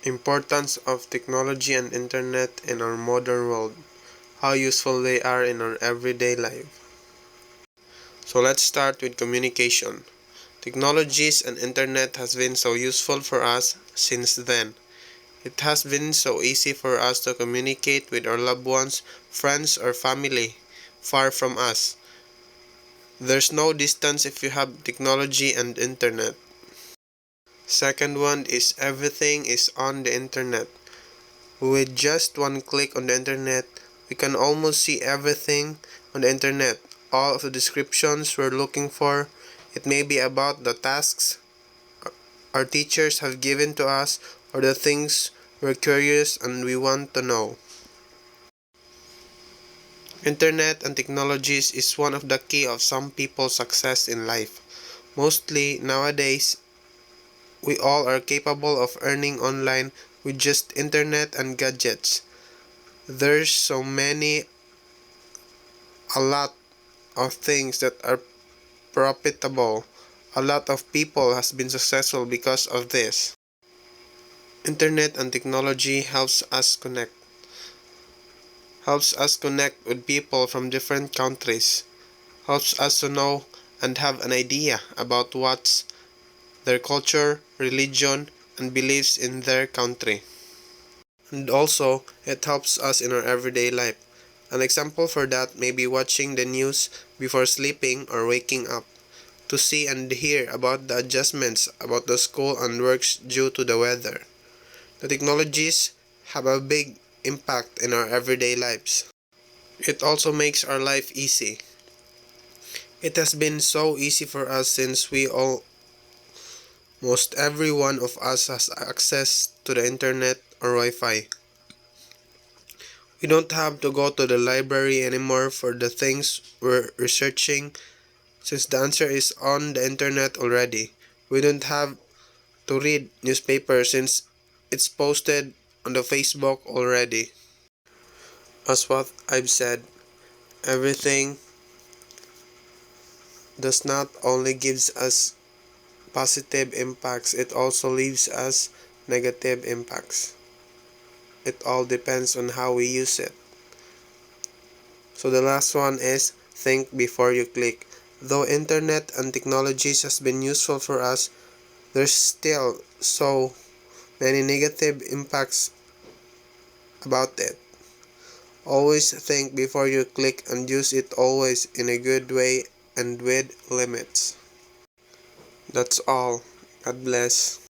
Importance of technology and internet in our modern world. How useful they are in our everyday life. So let's start with communication. Technologies and internet has been so useful for us since then. It has been so easy for us to communicate with our loved ones, friends or family far from us. There's no distance if you have technology and internet. Second one is everything is on the internet. With just one click on the internet, we can almost see everything on the internet. All of the descriptions we're looking for. It may be about the tasks our teachers have given to us or the things we're curious and we want to know. Internet and technologies is one of the key of some people's success in life. Mostly nowadays, we all are capable of earning online with just internet and gadgets. There's so many a lot of things that are profitable. A lot of people has been successful because of this. Internet and technology helps us connect with people from different countries, helps us to know and have an idea about what's their culture, religion, and beliefs in their country. And also, it helps us in our everyday life. An example for that may be watching the news before sleeping or waking up, to see and hear about the adjustments about the school and works due to the weather. The technologies have a big impact in our everyday lives. It also makes our life easy. It has been so easy for us since most every one of us has access to the internet or Wi-Fi. We don't have to go to the library anymore for the things we're researching since the answer is on the internet already. We don't have to read newspapers since it's posted on the Facebook already. As what I've said, everything does not only gives us positive impacts, it also leaves us negative impacts. It all depends on how we use it. So the last one is think before you click. Though internet and technologies has been useful for us, there's still so many negative impacts about it. Always think before you click and use it always in a good way and with limits. That's all. God bless.